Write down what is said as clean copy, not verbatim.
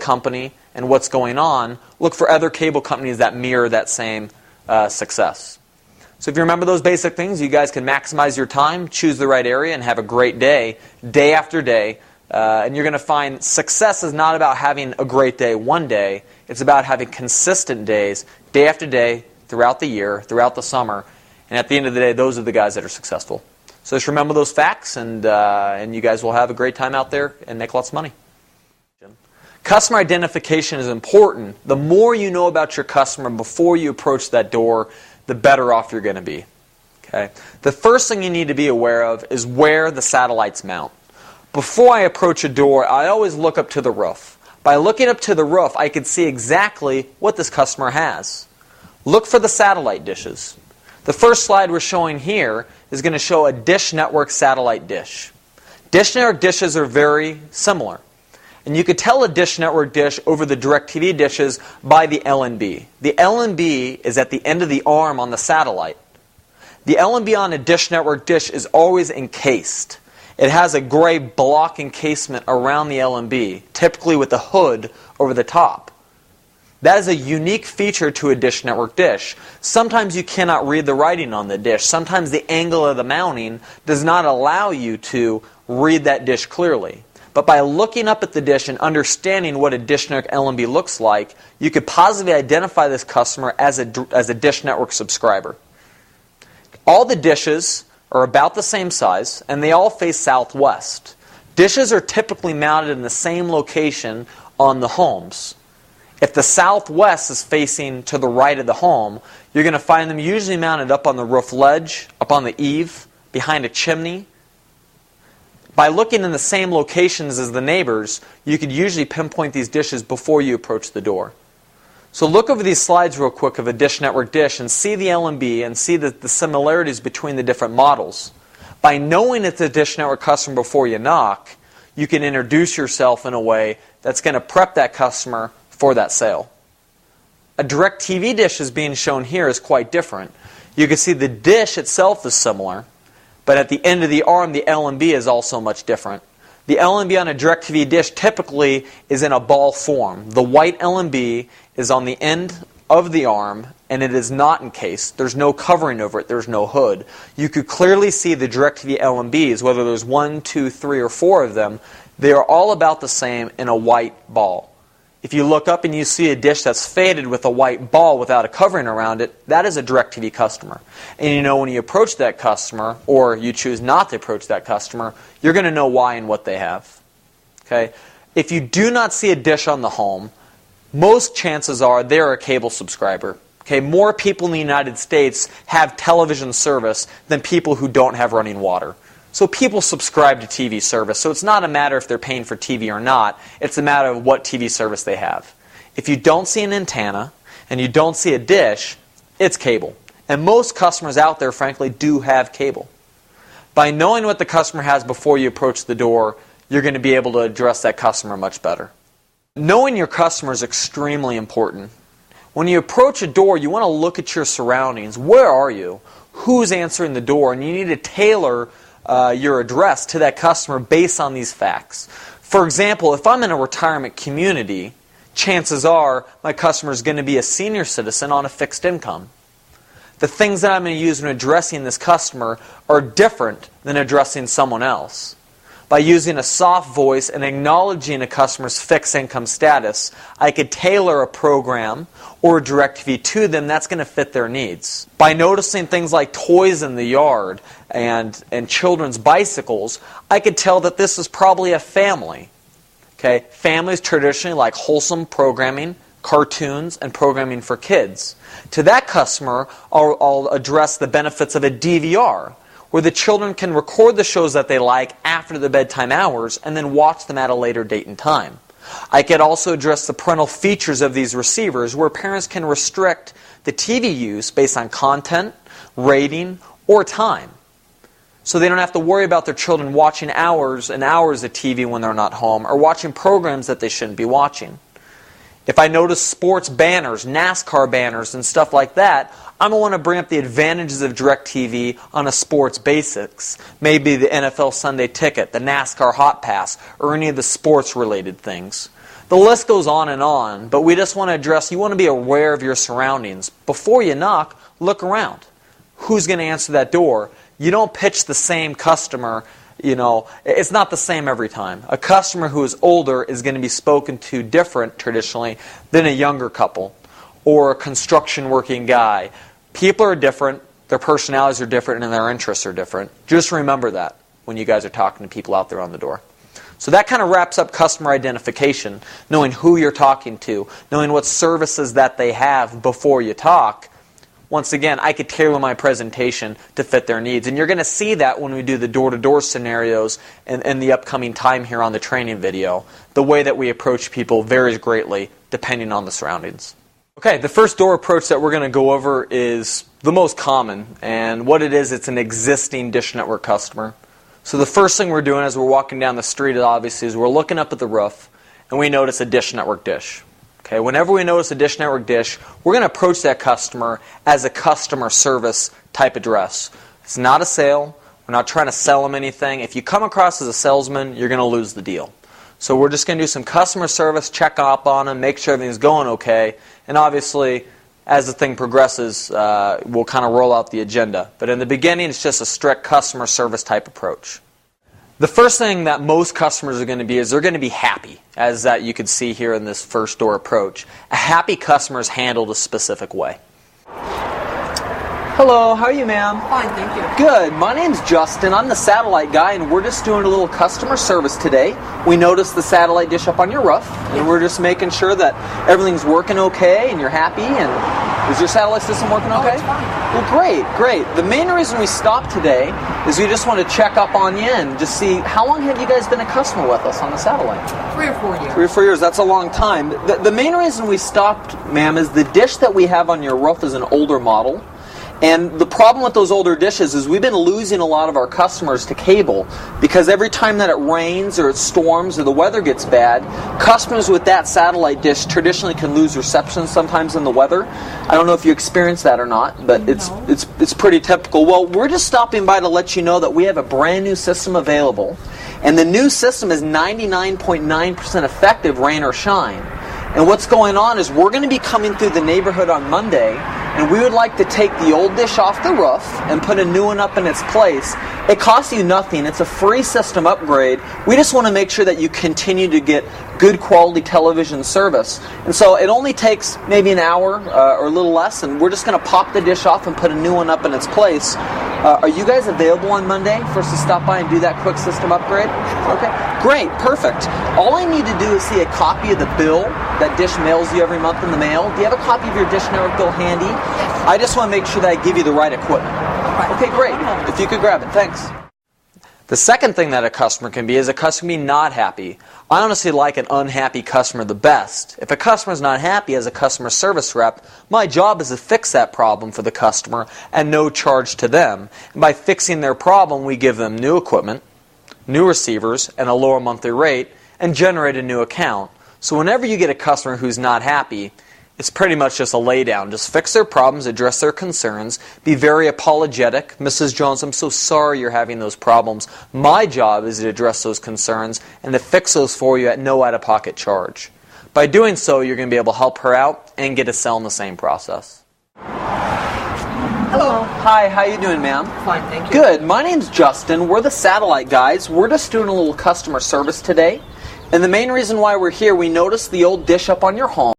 company and what's going on, look for other cable companies that mirror that same success. So if you remember those basic things, you guys can maximize your time, choose the right area, and have a great day after day. And you're going to find success is not about having a great day one day. It's about having consistent days, day after day, throughout the year, throughout the summer. And at the end of the day, those are the guys that are successful. So just remember those facts, and you guys will have a great time out there and make lots of money. Customer identification is important. The more you know about your customer before you approach that door, the better off you're going to be. Okay? The first thing you need to be aware of is where the satellites mount. Before I approach a door, I always look up to the roof. By looking up to the roof, I can see exactly what this customer has. Look for the satellite dishes. The first slide we're showing here is going to show a Dish Network satellite dish. Dish Network dishes are very similar. And you could tell a Dish Network dish over the DirecTV dishes by the LNB. The LNB is at the end of the arm on the satellite. The LNB on a Dish Network dish is always encased. It has a gray block encasement around the LNB, typically with a hood over the top. That is a unique feature to a Dish Network dish. Sometimes you cannot read the writing on the dish. Sometimes the angle of the mounting does not allow you to read that dish clearly. But by looking up at the dish and understanding what a Dish Network LNB looks like, you could positively identify this customer as a Dish Network subscriber. All the dishes are about the same size, and they all face southwest. Dishes are typically mounted in the same location on the homes. If the southwest is facing to the right of the home, you're going to find them usually mounted up on the roof ledge, up on the eave, behind a chimney. By looking in the same locations as the neighbors, you could usually pinpoint these dishes before you approach the door. So look over these slides real quick of a Dish Network dish and see the LNB and see the similarities between the different models. By knowing it's a Dish Network customer before you knock, you can introduce yourself in a way that's going to prep that customer for that sale. A DirecTV dish is being shown here is quite different. You can see the dish itself is similar, but at the end of the arm, the LNB is also much different. The LNB on a DirecTV dish typically is in a ball form. The white LNB is on the end of the arm, and it is not encased. There's no covering over it. There's no hood. You could clearly see the DirecTV LNBs, whether there's 1, 2, 3, or 4 of them, they are all about the same in a white ball. If you look up and you see a dish that's faded with a white ball without a covering around it, that is a DirecTV customer. And you know when you approach that customer, or you choose not to approach that customer, you're going to know why and what they have. Okay? If you do not see a dish on the home, most chances are they're a cable subscriber. Okay? More people in the United States have television service than people who don't have running water. So people subscribe to TV service. So it's not a matter if they're paying for TV or not. It's a matter of what TV service they have. If you don't see an antenna and you don't see a dish, it's cable. And most customers out there, frankly, do have cable. By knowing what the customer has before you approach the door, you're going to be able to address that customer much better. Knowing your customer is extremely important. When you approach a door, you want to look at your surroundings. Where are you? Who's answering the door? And you need to tailor your address to that customer based on these facts. For example, if I'm in a retirement community, chances are my customer is going to be a senior citizen on a fixed income. The things that I'm going to use when addressing this customer are different than addressing someone else. By using a soft voice and acknowledging a customer's fixed income status, I could tailor a program or a DirecTV to them that's going to fit their needs. By noticing things like toys in the yard and children's bicycles, I could tell that this is probably a family. Okay? Families traditionally like wholesome programming, cartoons, and programming for kids. To that customer, I'll address the benefits of a DVR, where the children can record the shows that they like after the bedtime hours and then watch them at a later date and time. I could also address the parental features of these receivers, where parents can restrict the TV use based on content, rating, or time. So they don't have to worry about their children watching hours and hours of TV when they're not home, or watching programs that they shouldn't be watching. If I notice sports banners, NASCAR banners, and stuff like that, I'm going to want to bring up the advantages of DirecTV on a sports basics. Maybe the NFL Sunday Ticket, the NASCAR Hot Pass, or any of the sports-related things. The list goes on, but we just want to address, you want to be aware of your surroundings. Before you knock, look around. Who's going to answer that door? You don't pitch the same customer, it's not the same every time. A customer who is older is going to be spoken to different, traditionally, than a younger couple or a construction working guy. People are different, their personalities are different, and their interests are different. Just remember that when you guys are talking to people out there on the door. So that kind of wraps up customer identification, knowing who you're talking to, knowing what services that they have before you talk. Once again, I could tailor my presentation to fit their needs. And you're going to see that when we do the door-to-door scenarios in the upcoming time here on the training video. The way that we approach people varies greatly depending on the surroundings. Okay, the first door approach that we're going to go over is the most common. And what it is, it's an existing Dish Network customer. So the first thing we're doing as we're walking down the street, obviously, is we're looking up at the roof and we notice a Dish Network dish. Okay, whenever we notice a Dish Network dish, we're going to approach that customer as a customer service type address. It's not a sale. We're not trying to sell them anything. If you come across as a salesman, you're going to lose the deal. So we're just going to do some customer service, check up on them, make sure everything's going okay. And obviously, as the thing progresses, we'll kind of roll out the agenda. But in the beginning, it's just a strict customer service type approach. The first thing that most customers are going to be is they're going to be happy, as that you can see here in this first door approach. A happy customer is handled a specific way. Hello, how are you, ma'am? Fine, thank you. Good. My name's Justin. I'm the satellite guy, and we're just doing a little customer service today. We noticed the satellite dish up on your roof, and we're just making sure that everything's working okay, and you're happy. And is your satellite system working okay? Oh, it's fine. Well, great. The main reason we stopped today is we just want to check up on you and just see, how long have you guys been a customer with us on the satellite? 3 or 4 years. 3 or 4 years, that's a long time. The main reason we stopped, ma'am, is the dish that we have on your roof is an older model. And the problem with those older dishes is we've been losing a lot of our customers to cable because every time that it rains or it storms or the weather gets bad, customers with that satellite dish traditionally can lose reception sometimes in the weather. I don't know if you experienced that or not, but it's pretty typical. Well, we're just stopping by to let you know that we have a brand new system available. And the new system is 99.9% effective, rain or shine. And what's going on is we're going to be coming through the neighborhood on Monday, and we would like to take the old dish off the roof and put a new one up in its place. It costs you nothing. It's a free system upgrade. We just want to make sure that you continue to get good quality television service. And so it only takes maybe an hour or a little less, and we're just going to pop the dish off and put a new one up in its place. Are you guys available on Monday for us to stop by and do that quick system upgrade? Okay, great, perfect. All I need to do is see a copy of the bill that Dish mails you every month in the mail. Do you have a copy of your Dish Network bill handy? Yes. I just want to make sure that I give you the right equipment. Right. Okay, great. If you could grab it, thanks. The second thing that a customer can be is a customer be not happy. I honestly like an unhappy customer the best. If a customer is not happy as a customer service rep, my job is to fix that problem for the customer and no charge to them. And by fixing their problem, we give them new equipment, new receivers, and a lower monthly rate, and generate a new account. So whenever you get a customer who's not happy, it's pretty much just a laydown. Just fix their problems, address their concerns, be very apologetic. Mrs. Jones, I'm so sorry you're having those problems. My job is to address those concerns and to fix those for you at no out-of-pocket charge. By doing so, you're going to be able to help her out and get a sale in the same process. Hello. Hi, how you doing, ma'am? Fine, thank you. Good. My name's Justin. We're the satellite guys. We're just doing a little customer service today. And the main reason why we're here, we noticed the old dish up on your home.